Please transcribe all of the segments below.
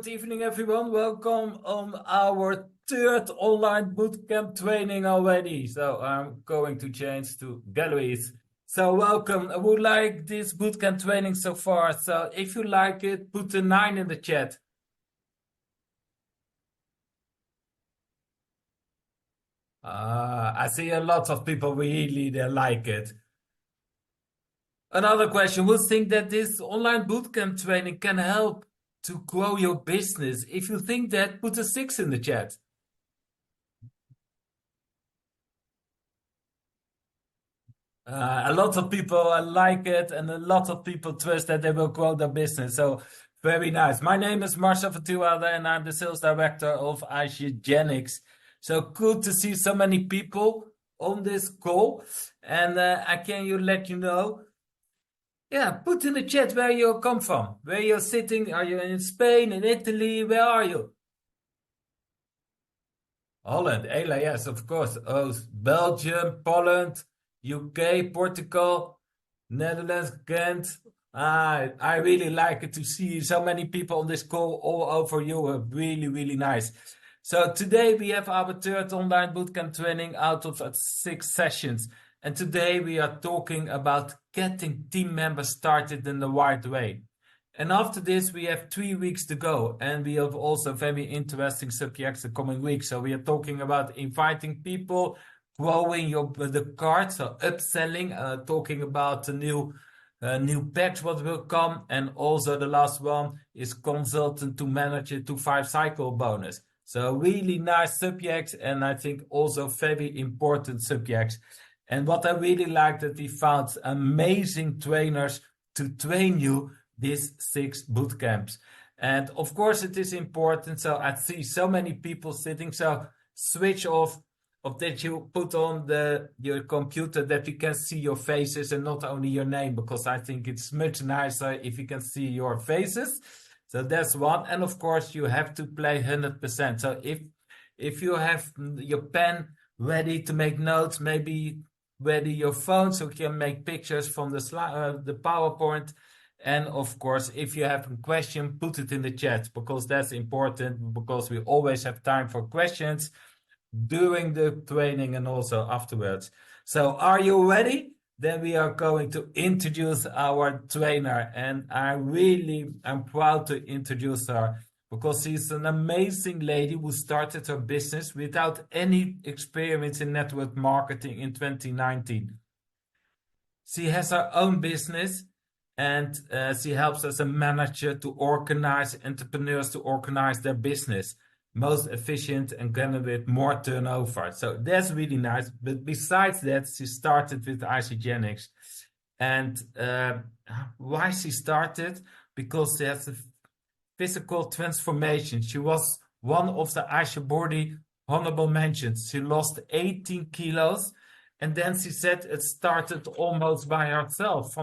good evening, everyone. Welcome on our third online bootcamp training already. So I'm going to change to galleries. So welcome. I would like this bootcamp training so far. So if you like it, put a 9 in the chat. I see a lot of people really they like it. Another question, who think that this online bootcamp training can help to grow your business? If you think that, put a 6 in the chat. A lot of people like it, and a lot of people trust that they will grow their business. So very nice. My name is Marcel Vertuade, and I'm the sales director of Isogenics. So good to see so many people on this call. And I can let you know. Yeah, put in the chat where you come from, where you're sitting. Are you in Spain, in Italy? Where are you? Holland, Ela, yes, of course. Oh, Belgium, Poland, UK, Portugal, Netherlands, Ghent. I really like it to see so many people on this call all over Europe. Really, really nice. So today we have our third online bootcamp training out of 6 sessions. And today we are talking about getting team members started in the right way. And after this, we have 3 weeks to go. And we have also very interesting subjects the coming weeks. So we are talking about inviting people, growing the cart, so upselling, talking about the new packs what will come. And also the last one is consultant to manager to 5 cycle bonus. So really nice subjects, and I think also very important subjects. And what I really like that we found amazing trainers to train you these 6 boot camps. And of course it is important. So I see so many people sitting. So switch off of that you put on your computer that you can see your faces and not only your name, because I think it's much nicer if you can see your faces. So that's one. And of course you have to play 100%. So if you have your pen ready to make notes, maybe ready your phone so you can make pictures from the PowerPoint. And of course, if you have a question, put it in the chat, because that's important, because we always have time for questions during the training and also afterwards. So are you ready? Then we are going to introduce our trainer, and I'm proud to introduce her, because she's an amazing lady who started her business without any experience in network marketing in 2019. She has her own business, and she helps as a manager to organize entrepreneurs to organize their business most efficient and generate more turnover. So that's really nice. But besides that, she started with Isogenics. And why she started? Because she has a physical transformation. She was one of the Isogenics honorable mentions. She lost 18 kilos. And then she said it started almost by herself.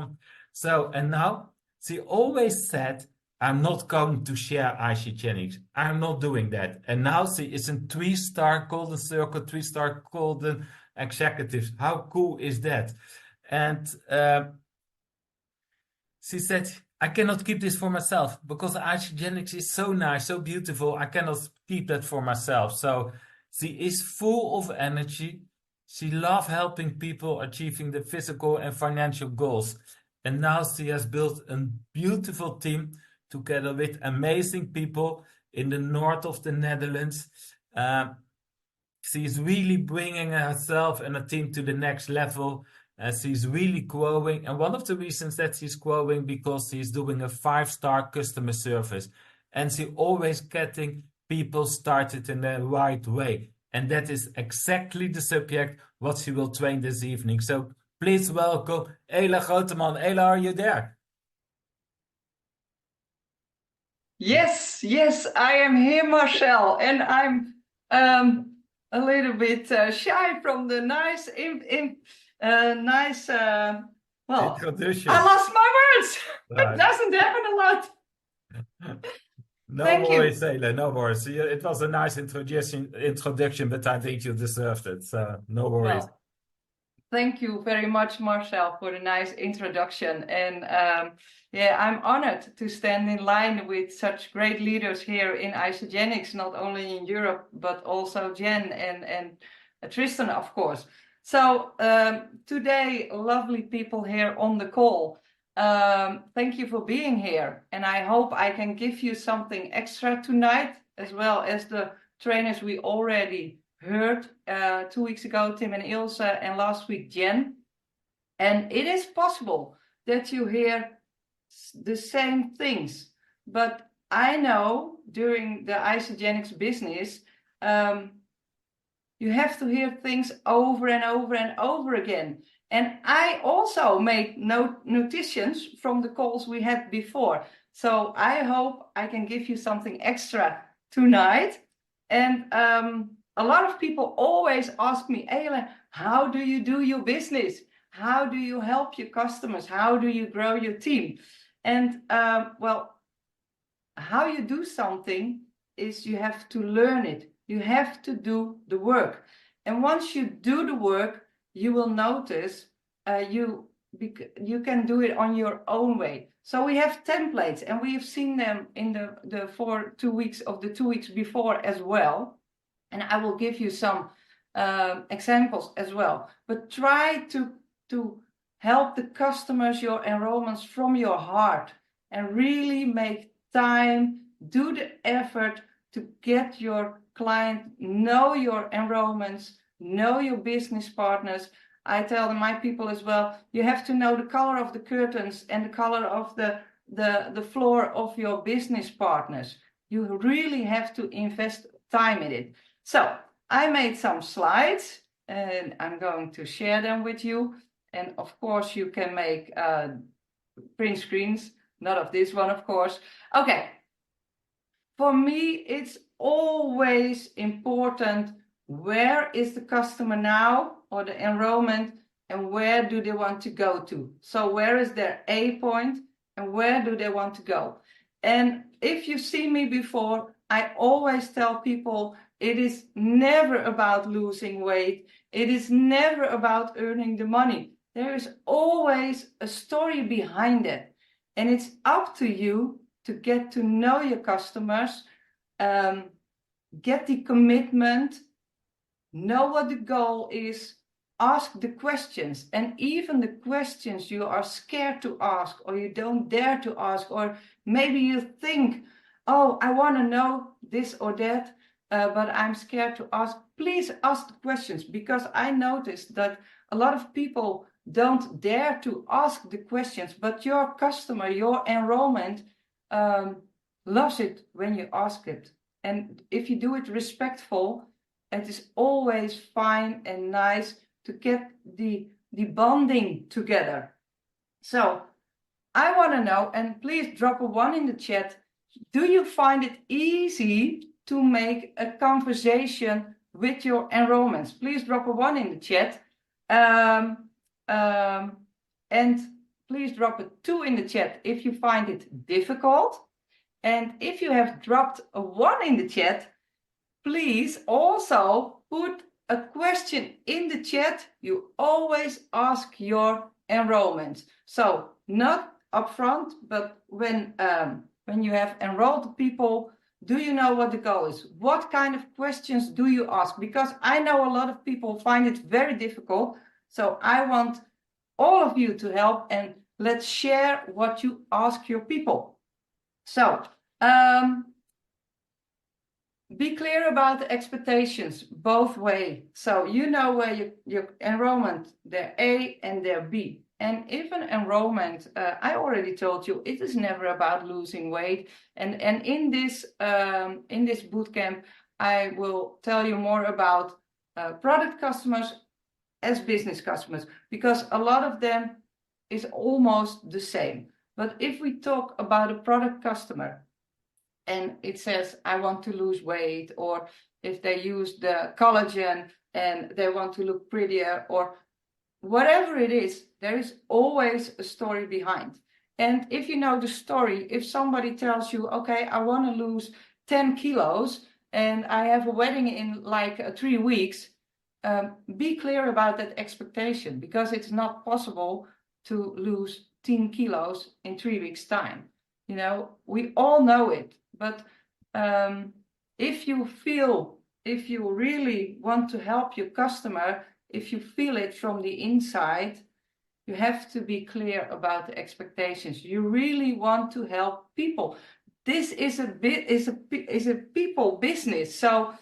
And now she always said, I'm not going to share Isogenics. I'm not doing that. And now she is a 3-star Golden Circle, 3-star Golden Executive. How cool is that? And she said, I cannot keep this for myself, because Isogenics is so nice, so beautiful. I cannot keep that for myself. So she is full of energy. She loves helping people achieving the physical and financial goals. And now she has built a beautiful team together with amazing people in the north of the Netherlands. She's really bringing herself and a team to the next level. She's really growing. And one of the reasons that she's growing, because she's doing a 5-star customer service. And she's always getting people started in the right way. And that is exactly the subject what she will train this evening. So please welcome Ela Grooteman. Ela, are you there? Yes, I am here, Marcel, and I'm a little bit shy from the nice, introduction. I lost my words. Right. It doesn't happen a lot. Thank worries, you. Ela, no worries. It was a nice introduction, but I think you deserved it, so no worries. Thank you very much, Marcel, for the nice introduction. And yeah, I'm honored to stand in line with such great leaders here in Isogenics, not only in Europe, but also Jen and Tristan, of course. So today, lovely people here on the call. Thank you for being here. And I hope I can give you something extra tonight, as well as the trainers we already heard 2 weeks ago, Tim and Ilse, and last week, Jen. And it is possible that you hear the same things. But I know during the Isogenics business, you have to hear things over and over and over again. And I also made notations from the calls we had before. So I hope I can give you something extra tonight. And a lot of people always ask me, Ellen, how do you do your business? How do you help your customers? How do you grow your team? And well, how you do something is you have to learn it. You have to do the work. And once you do the work, you will notice you can do it on your own way. So we have templates, and we have seen them in the 2 weeks of the 2 weeks before as well. And I will give you some examples as well. But try to help the customers, your enrollments, from your heart, and really make time, do the effort to get your client, know your enrollments, know your business partners. I tell my people as well, you have to know the color of the curtains and the color of the floor of your business partners. You really have to invest time in it. So I made some slides, and I'm going to share them with you. And of course, you can make print screens, not of this one, of course. Okay. For me, it's always important, where is the customer now, or the enrollment, and where do they want to go to? So where is their A point, and where do they want to go? And if you see me before, I always tell people, it is never about losing weight. It is never about earning the money. There is always a story behind it. And it's up to you to get to know your customers, get the commitment, know what the goal is, ask the questions. And even the questions you are scared to ask, or you don't dare to ask, or maybe you think, oh, I want to know this or that, but I'm scared to ask. Please ask the questions, because I noticed that a lot of people don't dare to ask the questions, but your customer, your enrollment, loves it when you ask it. And if you do it respectful, it is always fine and nice to get the bonding together. So I want to know, and please drop a 1 in the chat, do you find it easy to make a conversation with your enrollments? Please drop a 1 in the chat. And please drop a 2 in the chat if you find it difficult. And if you have dropped a 1 in the chat, please also put a question in the chat you always ask your enrollments. So not upfront, but when you have enrolled people, do you know what the goal is? What kind of questions do you ask? Because I know a lot of people find it very difficult. So I want all of you to help, and let's share what you ask your people. So be clear about the expectations both ways. So you know where your enrollment, their A and their B. And even enrollment, I already told you, it is never about losing weight. And in this bootcamp, I will tell you more about product customers as business customers, because a lot of them is almost the same. But if we talk about a product customer, and it says, I want to lose weight, or if they use the collagen and they want to look prettier, or whatever it is, there is always a story behind. And if you know the story, if somebody tells you, okay, I want to lose 10 kilos and I have a wedding in like 3 weeks, be clear about that expectation, because it's not possible to lose 10 kilos in 3 weeks' time. You know, we all know it, but if you really want to help your customer, if you feel it from the inside, you have to be clear about the expectations. You really want to help people. This is a people business. So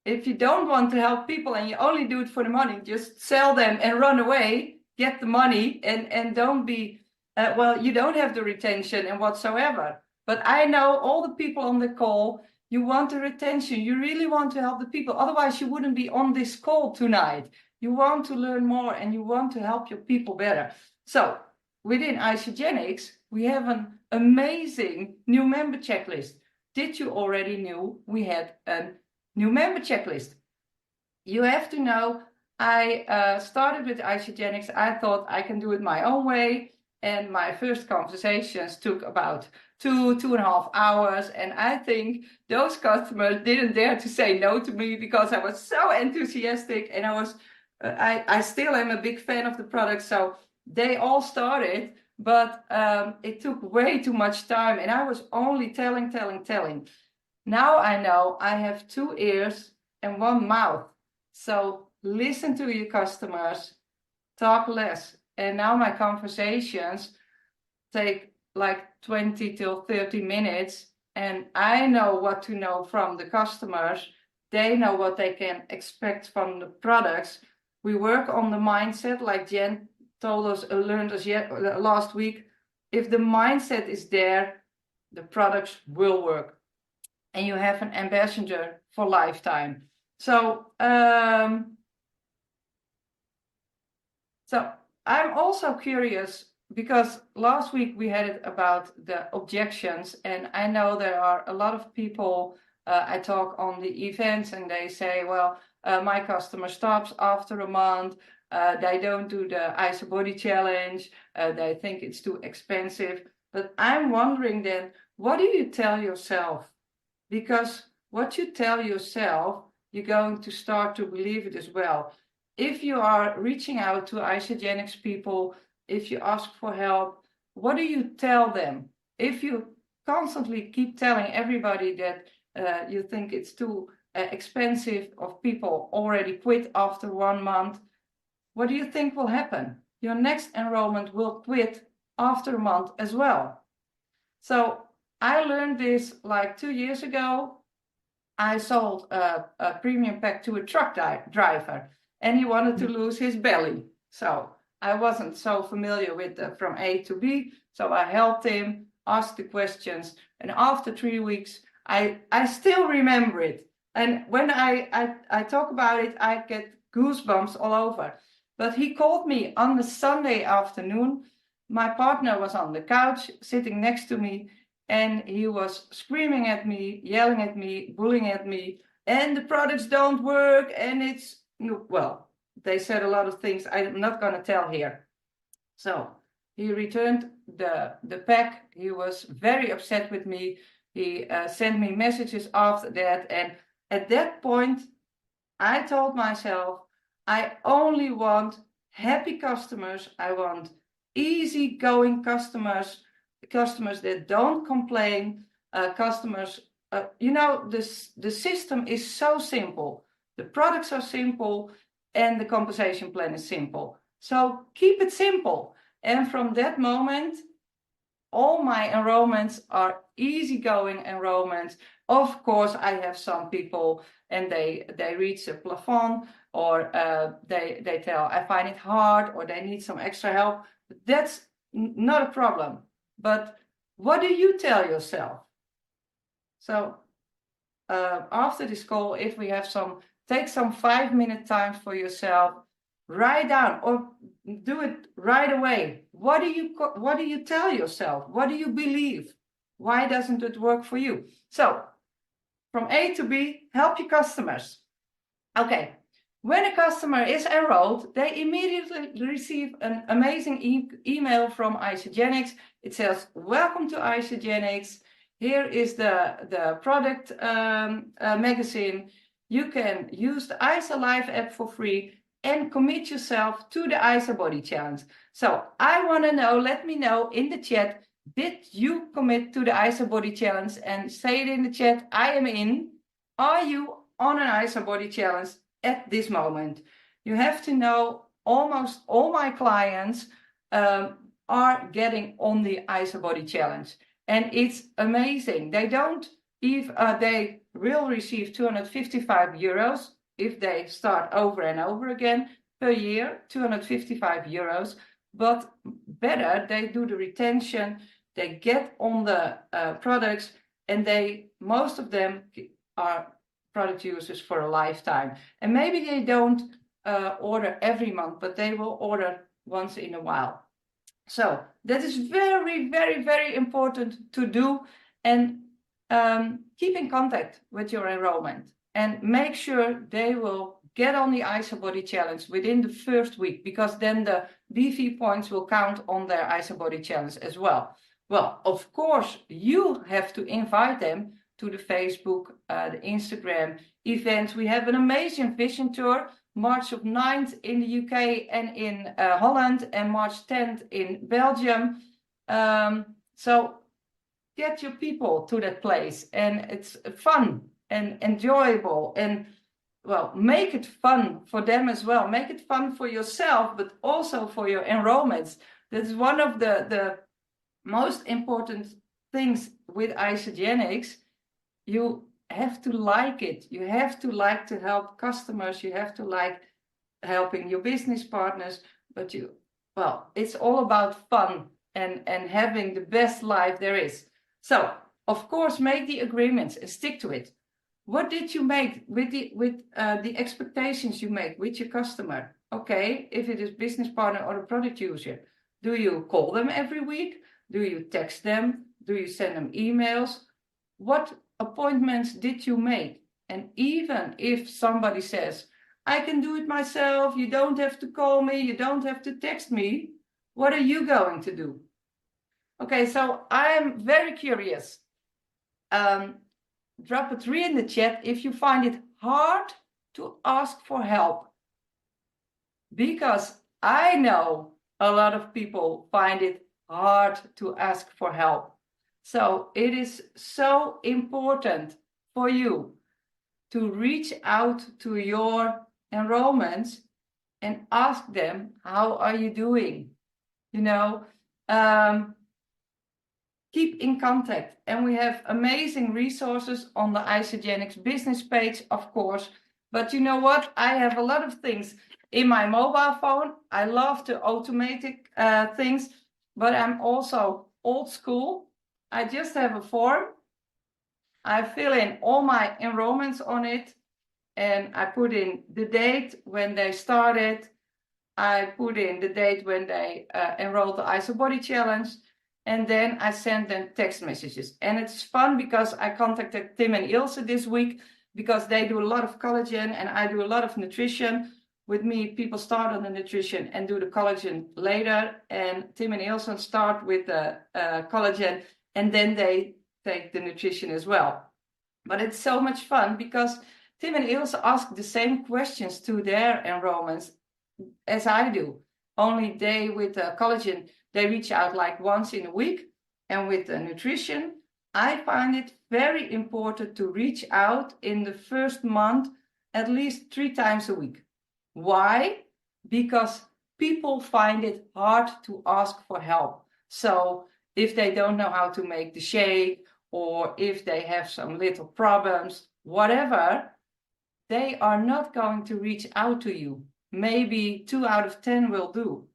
if you don't want to help people and you only do it for the money, just sell them and run away, get the money, and don't be, you don't have the retention and whatsoever. But I know all the people on the call, you want the retention. You really want to help the people. Otherwise, you wouldn't be on this call tonight. You want to learn more and you want to help your people better. So within Isagenix, we have an amazing new member checklist. Did you already know we had a new member checklist? You have to know, I started with Isagenix. I thought I can do it my own way. And my first conversations took about 2.5 hours. And I think those customers didn't dare to say no to me because I was so enthusiastic, and I still am a big fan of the product. So they all started, but it took way too much time, and I was only telling. Now I know I have 2 ears and 1 mouth. So listen to your customers, talk less. And now my conversations take like 20 till 30 minutes, and I know what to know from the customers. They know what they can expect from the products. We work on the mindset, like Jen learned us last week. If the mindset is there, the products will work, and you have an ambassador for lifetime. So I'm also curious, because last week we had it about the objections, and I know there are a lot of people, I talk on the events, and they say, well, my customer stops after a month, they don't do the ISO Body Challenge, they think it's too expensive. But I'm wondering then, what do you tell yourself? Because what you tell yourself, you're going to start to believe it as well. If you are reaching out to Isagenix people, if you ask for help, what do you tell them? If you constantly keep telling everybody that you think it's too expensive, of people already quit after 1 month, what do you think will happen? Your next enrollment will quit after a month as well. So I learned this like 2 years ago. I sold a premium pack to a truck driver, and he wanted to lose his belly. So I wasn't so familiar with from A to B. So I helped him, asked the questions, and after 3 weeks, I still remember it. And when I talk about it, I get goosebumps all over. But he called me on the Sunday afternoon. My partner was on the couch sitting next to me, and he was screaming at me, yelling at me, bullying at me, and the products don't work, and it's, well, they said a lot of things I'm not going to tell here. So he returned the pack. He was very upset with me. He sent me messages after that. And at that point, I told myself, I only want happy customers. I want easygoing customers that don't complain, customers. The system is so simple. The products are simple, and the compensation plan is simple. So keep it simple. And from that moment, all my enrollments are easygoing enrollments. Of course, I have some people and they reach a plafond, or they tell I find it hard, or they need some extra help. That's not a problem. But what do you tell yourself? So after this call, if we have take some 5-minute time for yourself, write down, or do it right away. What do you tell yourself? What do you believe? Why doesn't it work for you? So from A to B, help your customers. Okay, when a customer is enrolled, they immediately receive an amazing email from Isagenix. It says, welcome to Isagenix. Here is the product magazine. you can use the ISA Live app for free and commit yourself to the ISA Body Challenge. So I want to know, let me know in the chat, did you commit to the ISA Body Challenge? And say it in the chat, I am in. Are you on an ISA Body Challenge at this moment? You have to know almost all my clients are getting on the ISA Body Challenge. And it's amazing. They don't even, they will receive 255 euros if they start over and over again per year, 255 euros. But better, they do the retention, they get on the products, and most of them are product users for a lifetime. And maybe they don't order every month, but they will order once in a while. So that is very, very, very important to do. And keep in contact with your enrollment and make sure they will get on the ISA Body Challenge within the first week, because then the BV points will count on their ISA Body Challenge as well. Well, of course, you have to invite them to the Facebook, the Instagram events. We have an amazing vision tour, March 9th in the UK and in Holland, and March 10th in Belgium. So get your people to that place, and it's fun and enjoyable, and well, make it fun for them as well. Make it fun for yourself, but also for your enrollments. That's one of the most important things with Isagenix. You have to like it. You have to like to help customers. You have to like helping your business partners. But it's all about fun and having the best life there is. So, of course, make the agreements and stick to it. What did you make with the expectations you make with your customer? Okay, if it is business partner or a product user, do you call them every week? Do you text them? Do you send them emails? What appointments did you make? And even if somebody says, I can do it myself, you don't have to call me, you don't have to text me, what are you going to do? Okay, so I'm very curious. Drop a 3 in the chat if you find it hard to ask for help. Because I know a lot of people find it hard to ask for help. So it is so important for you to reach out to your enrollments and ask them, how are you doing? Keep in contact. And we have amazing resources on the Isagenix business page, of course. But you know what? I have a lot of things in my mobile phone. I love to automate things, but I'm also old school. I just have a form. I fill in all my enrollments on it, and I put in the date when they started. I put in the date when they enrolled the ISA Body Challenge, and then I send them text messages. And it's fun because I contacted Tim and Ilse this week because they do a lot of collagen and I do a lot of nutrition. With me, people start on the nutrition and do the collagen later. And Tim and Ilse start with the collagen and then they take the nutrition as well. But it's so much fun because Tim and Ilse ask the same questions to their enrollments as I do. Only they, with the collagen, they reach out like once in a week. And with the nutrition, I find it very important to reach out in the first month at least 3 times a week. Why? Because people find it hard to ask for help. So if they don't know how to make the shake, or if they have some little problems, whatever, they are not going to reach out to you. Maybe 2 out of 10 will do.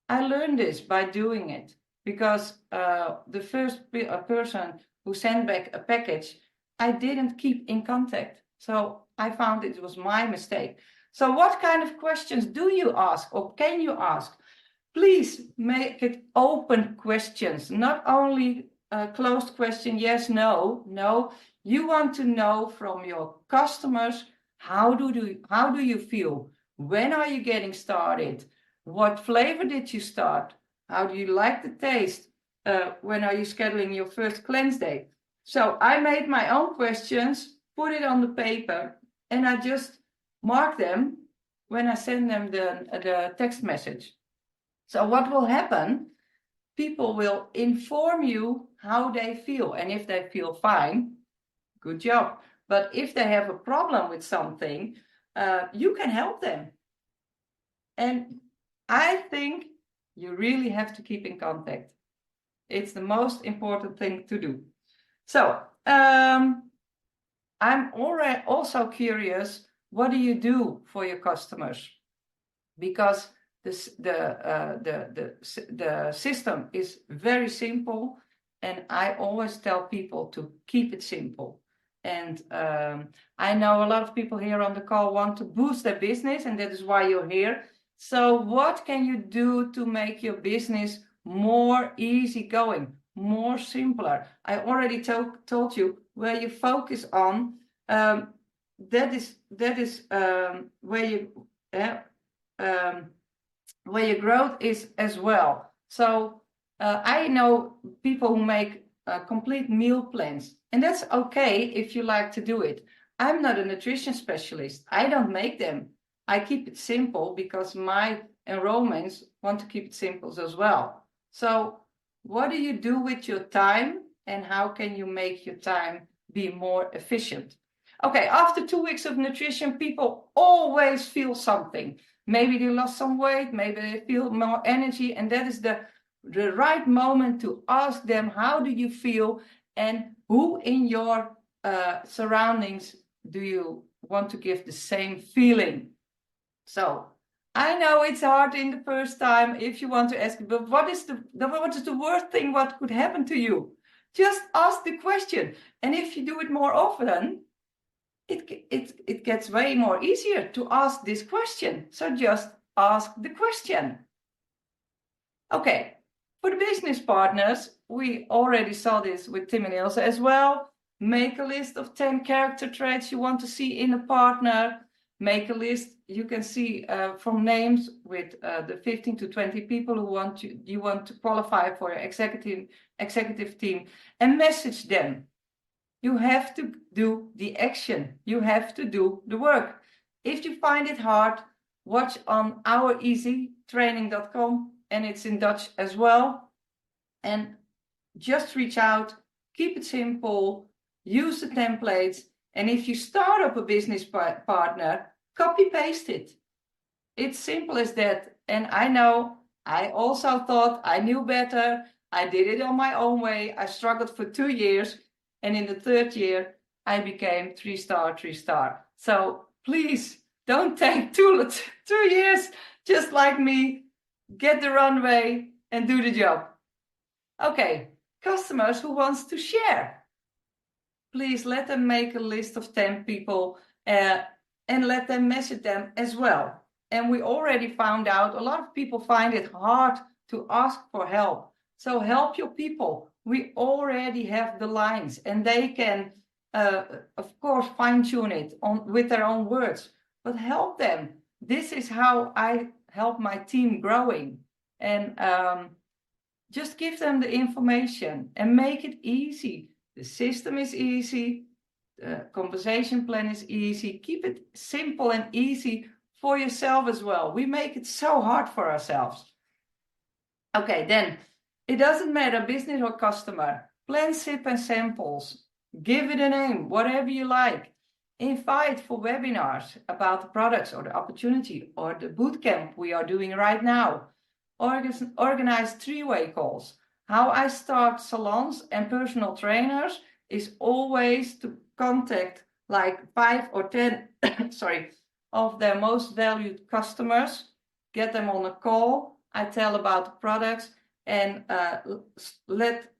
I learned this by doing it because the first person who sent back a package, I didn't keep in contact. So I found it was my mistake. So what kind of questions do you ask or can you ask? Please make it open questions, not only a closed question, yes, no. No, you want to know from your customers, how do you feel? When are you getting started? What flavor did you start? How do you like the taste? When are you scheduling your first cleanse day? So I made my own questions, put it on the paper, and I just mark them when I send them the text message. So what will happen? People will inform you how they feel, and if they feel fine, good job. But if they have a problem with something, you can help them. And I think you really have to keep in contact. It's the most important thing to do. So I'm already also curious, what do you do for your customers? Because the system is very simple, and I always tell people to keep it simple. And I know a lot of people here on the call want to boost their business, and that is why you're here. So what can you do to make your business more easygoing, more simpler? I already told you where you focus on. That is where your growth is as well. So I know people who make complete meal plans, and that's okay if you like to do it. I'm not a nutrition specialist. I don't make them. I keep it simple because my enrollments want to keep it simple as well. So what do you do with your time, and how can you make your time be more efficient? Okay, after 2 weeks of nutrition, people always feel something. Maybe they lost some weight, maybe they feel more energy, and that is the right moment to ask them, how do you feel, and who in your surroundings do you want to give the same feeling? So I know it's hard in the first time if you want to ask, but what is the worst thing what could happen to you? Just ask the question, and if you do it more often, it gets way more easier to ask this question. So just ask the question. Okay, for the business partners, we already saw this with Tim and Ilse as well. Make a list of 10 character traits you want to see in a partner. Make a list, you can see from names with the 15 to 20 people who you want to qualify for your executive team, and message them. You have to do the action. You have to do the work. If you find it hard, watch on oureasytraining.com, and it's in Dutch as well. And just reach out, keep it simple, use the templates. And if you start up a business partner, copy paste it. It's simple as that. And I know I also thought I knew better. I did it on my own way. I struggled for 2 years. And in the 3rd year, I became 3-star. So please don't take 2 years, just like me. Get the runway and do the job. Okay, customers who wants to share. Please let them make a list of 10 people and let them message them as well. And we already found out a lot of people find it hard to ask for help. So help your people. We already have the lines, and they can, of course, fine-tune it with their own words. But help them. This is how I help my team growing. And just give them the information and make it easy. The system is easy. The conversation plan is easy. Keep it simple and easy for yourself as well. We make it so hard for ourselves. Okay, then. It doesn't matter, business or customer. Plan sip and samples. Give it a name, whatever you like. Invite for webinars about the products or the opportunity or the bootcamp we are doing right now. Organize 3-way calls. How I start salons and personal trainers is always to contact like 5 or 10 of their most valued customers. Get them on a call. I tell about the products. And let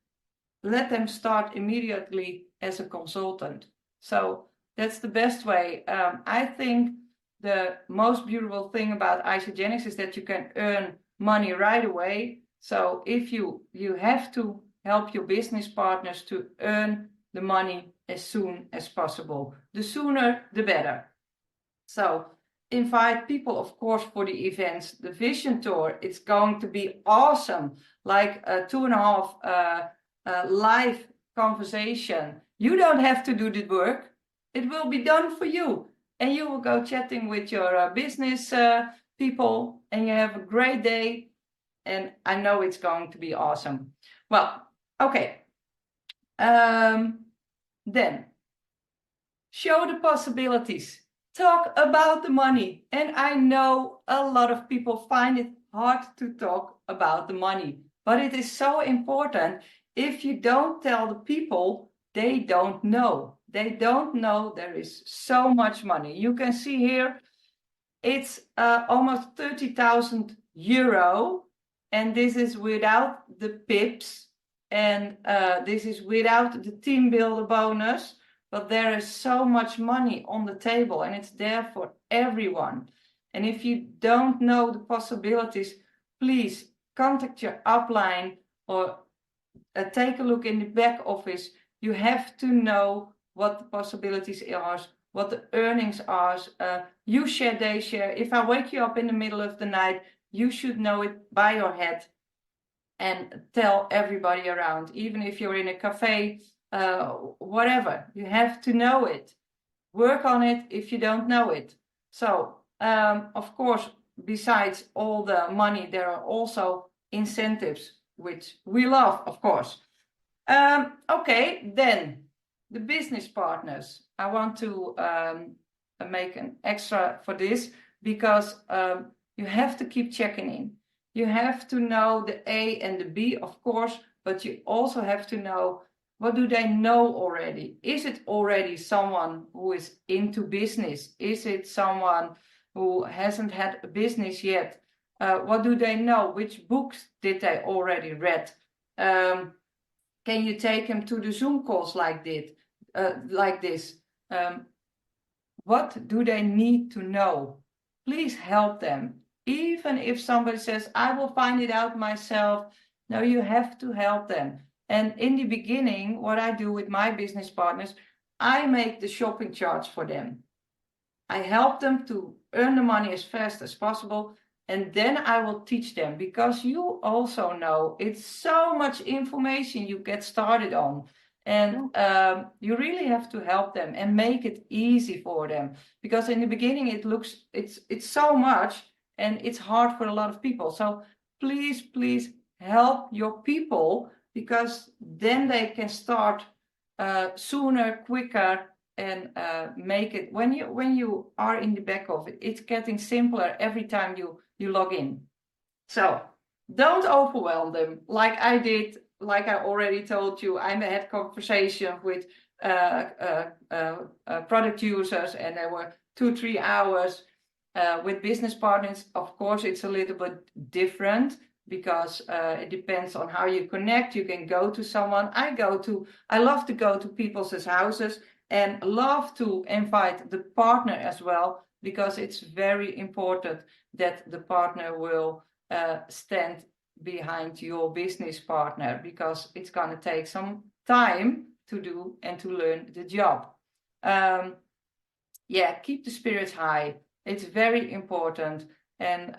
them start immediately as a consultant. So that's the best way. I think the most beautiful thing about Isogenics is that you can earn money right away. So if you have to help your business partners to earn the money as soon as possible. The sooner, the better. So invite people, of course, for the events. The Vision Tour, it's going to be awesome. Like a 2.5 live conversation. You don't have to do the work. It will be done for you. and you will go chatting with your business people, and you have a great day, and I know it's going to be awesome. Well, okay. Then show the possibilities. Talk about the money. And I know a lot of people find it hard to talk about the money, but it is so important. If you don't tell the people, they don't know. They don't know there is so much money. You can see here, it's almost 30,000 euro, and this is without the pips, and this is without the team builder bonus. But there is so much money on the table, and it's there for everyone. And if you don't know the possibilities, please contact your upline or take a look in the back office. You have to know what the possibilities are, what the earnings are. You share, they share. If I wake you up in the middle of the night, you should know it by your head and tell everybody around. Even if you're in a cafe, whatever, you have to know it. Work on it if you don't know it. So, of course, besides all the money, there are also incentives, which we love, of course. Okay, then the business partners. I want to make an extra for this, because you have to keep checking in. You have to know the A and the B, of course, but you also have to know, what do they know already? Is it already someone who is into business? Is it someone who hasn't had a business yet? What do they know? Which books did they already read? Can you take them to the Zoom calls like this? What do they need to know? Please help them. Even if somebody says, I will find it out myself. No, you have to help them. And in the beginning, what I do with my business partners, I make the shopping charts for them. I help them to earn the money as fast as possible. And then I will teach them, because you also know it's so much information you get started on. And you really have to help them and make it easy for them. Because in the beginning, it's so much, and it's hard for a lot of people. So please help your people, because then they can start sooner, quicker, and make it. When you are in the back of it, it's getting simpler every time you log in. So don't overwhelm them like I did. Like I already told you, I had conversation with product users, and there were 2-3 hours. With business partners, of course, it's a little bit different, because it depends on how you connect. You can go to someone. I love to go to people's houses, and love to invite the partner as well, because it's very important that the partner will stand behind your business partner, because it's going to take some time to do and to learn the job. Keep the spirits high. It's very important. And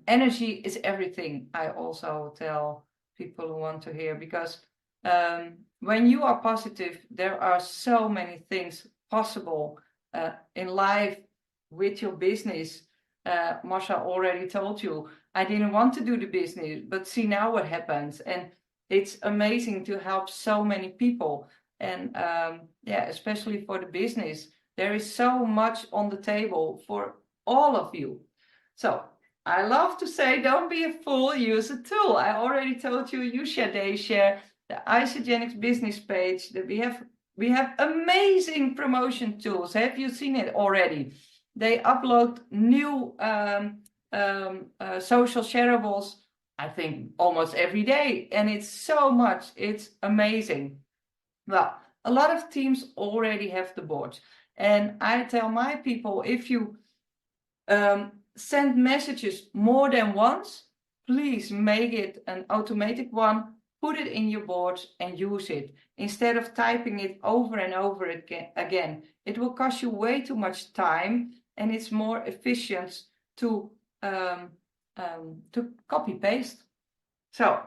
energy is everything, I also tell people who want to hear, because when you are positive, there are so many things possible in life with your business. Marsha already told you, I didn't want to do the business, but see now what happens. And it's amazing to help so many people. And especially for the business, there is so much on the table for all of you. So I love to say, don't be a fool, use a tool. I already told you, you share, they share, the Isogenics business page, that we have amazing promotion tools. Have you seen it already? They upload new social shareables, I think almost every day, and it's so much. It's amazing. Well, a lot of teams already have the boards, and I tell my people, if you send messages more than once, please make it an automatic one, put it in your boards and use it instead of typing it over and over again. It will cost you way too much time, and it's more efficient to copy paste. So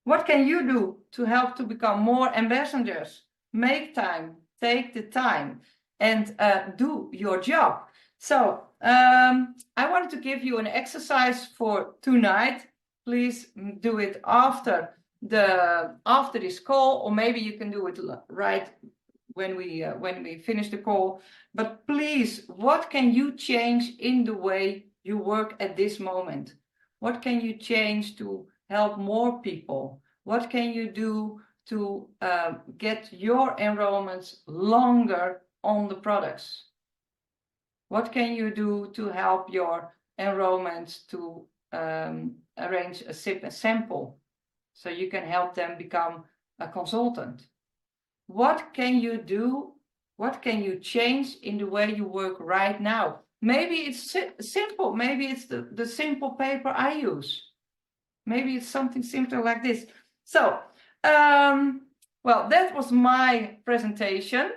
What can you do to help to become more ambassadors? Make time, take the time, and do your job. So I wanted to give you an exercise for tonight. Please do it after this call, or maybe you can do it right when we finish the call. But please, what can you change in the way you work at this moment? What can you change to help more people? What can you do to get your enrollments longer on the products? What can you do to help your enrollments to arrange a sample so you can help them become a consultant? What can you do? What can you change in the way you work right now? Maybe it's simple. Maybe it's the simple paper I use. Maybe it's something simple like this. So, well, that was my presentation.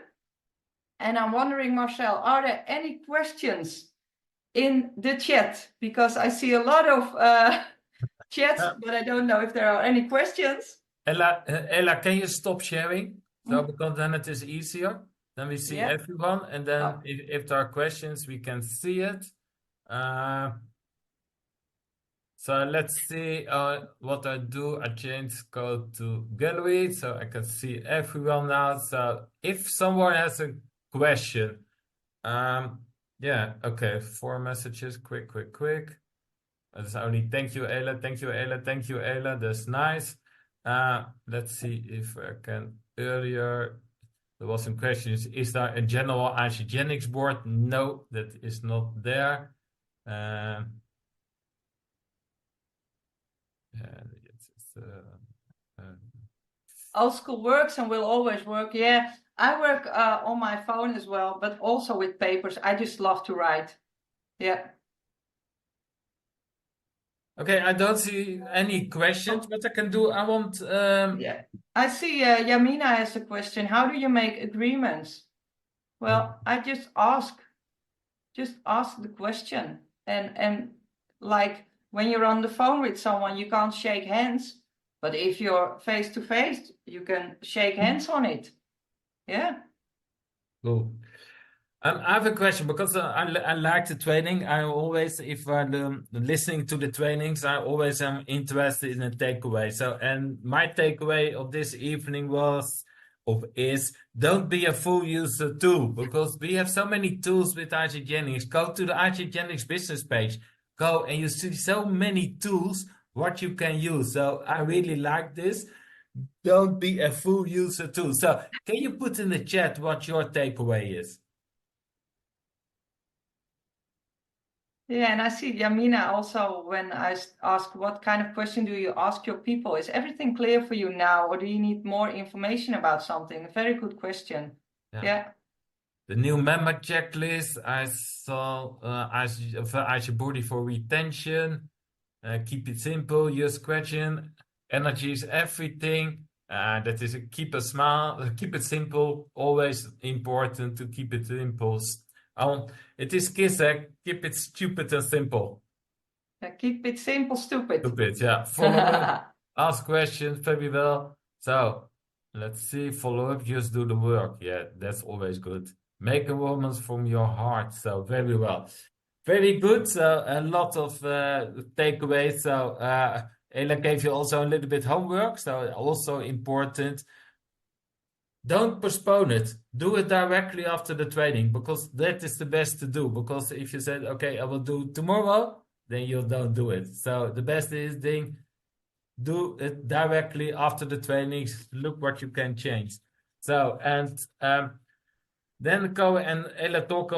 And I'm wondering, Marcel, are there any questions in the chat? Because I see a lot of chats, but I don't know if there are any questions. Ella, can you stop sharing? So because then it is easier. Then we see everyone, and then if there are questions, we can see it. So let's see what I do. I go to gallery, so I can see everyone now. So if someone has a question, okay, 4 messages, quick. It's only thank you, Ella, thank you, Ella, thank you, Ella. That's nice. Let's see if I can earlier. There was some questions. Is there a general isogenics board? No, that is not there. Old school works and will always work. Yeah, I work on my phone as well, but also with papers. I just love to write. Yeah. Okay, I don't see any questions. What I can do, I want. Yeah, I see. Yamina has a question. How do you make agreements? Well, I just ask the question, and like when you're on the phone with someone, you can't shake hands, but if you're face to face, you can shake hands on it. Yeah. Cool. I have a question because I like the training. I always, if I'm listening to the trainings, I always am interested in a takeaway. So, and my takeaway of this evening is don't be a full user tool, because we have so many tools with Isagenix. Go to the Isagenix business page. Go and you see so many tools what you can use. So I really like this. Don't be a full user tool. So can you put in the chat what your takeaway is? Yeah, and I see Yamina also, when I ask what kind of question do you ask your people? Is everything clear for you now, or do you need more information about something? A very good question. Yeah. The new member checklist, I saw as your body for retention. Keep it simple, use question. Energy is everything. That is keep a smile, keep it simple. Always important to keep it simple. It is Kisek, keep it stupid and simple. Keep it simple, stupid. Stupid, yeah. Follow up, ask questions, very well. So let's see, follow up, just do the work. Yeah, that's always good. Make a woman from your heart. So very well. Very good. So a lot of takeaways. So Ella gave you also a little bit homework. So also important. Don't postpone it. Do it directly after the training, because that is the best to do. Because if you said, okay, I will do tomorrow, then you don't do it. So the best is do it directly after the trainings. Look what you can change. So, and then Ko and Ella talked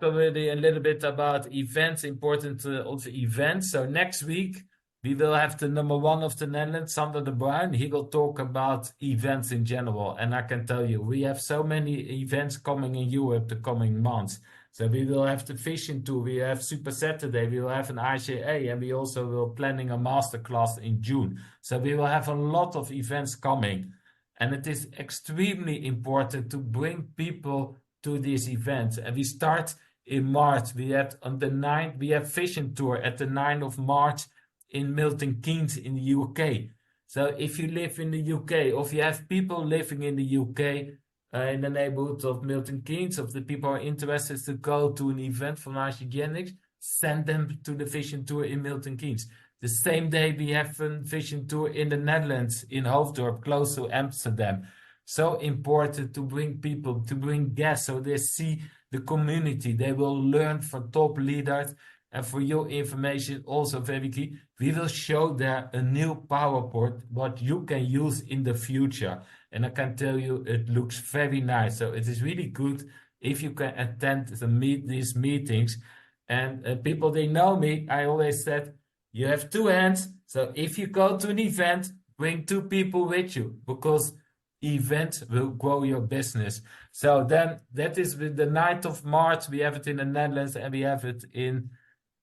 already a little bit about events, important also events. So next week, we will have the #1 of the Netherlands, Sander de Bruin. He will talk about events in general. And I can tell you, we have so many events coming in Europe the coming months. So we will have the fishing tour, we have Super Saturday, we will have an ICA, and we also will planning a masterclass in June. So we will have a lot of events coming. And it is extremely important to bring people to these events. And we start in March. We have on the 9th, we have fishing tour at the 9th of March in Milton Keynes in the UK. So if you live in the UK, or if you have people living in the UK, in the neighborhood of Milton Keynes, if the people are interested to go to an event from Hygienics, send them to the vision tour in Milton Keynes. The same day we have a vision tour in the Netherlands, in Hoofddorp, close to Amsterdam. So important to bring people, to bring guests, so they see the community. They will learn from top leaders. And for your information, also very key, we will show there a new PowerPoint, what you can use in the future. And I can tell you, it looks very nice. So it is really good if you can attend these meetings. And people, they know me. I always said, you have two hands. So if you go to an event, bring two people with you, because events will grow your business. So then that is with the 9th of March. We have it in the Netherlands and we have it in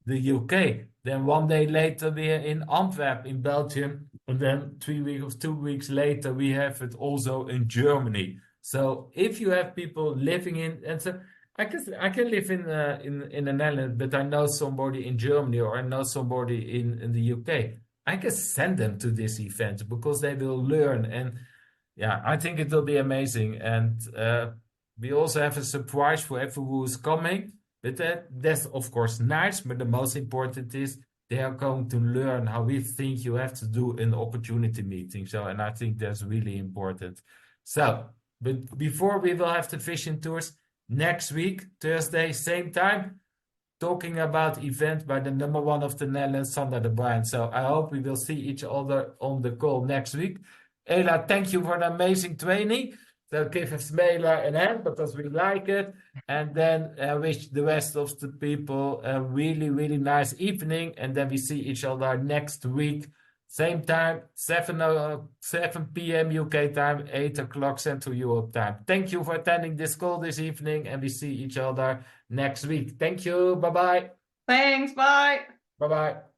the UK. Then one day later, we are in Antwerp in Belgium. And then 2 weeks later, we have it also in Germany. So if you have people living in, and so I can live in the Netherlands, but I know somebody in Germany, or I know somebody in the UK. I can send them to this event because they will learn. And yeah, I think it will be amazing. And we also have a surprise for everyone who is coming. But that's of course nice. But the most important is they are going to learn how we think you have to do an opportunity meeting. So, and I think that's really important. So, but before we will have the vision tours next week, Thursday, same time, talking about event by the number one of the Netherlands, Sander de Bruin. So I hope we will see each other on the call next week. Ela, thank you for the amazing training. So give us Mela a hand because we like it. And then I wish the rest of the people a really, really nice evening. And then we see each other next week. Same time, 7 p.m. UK time, 8 o'clock Central Europe time. Thank you for attending this call this evening. And we see each other next week. Thank you. Bye-bye. Thanks. Bye. Bye-bye.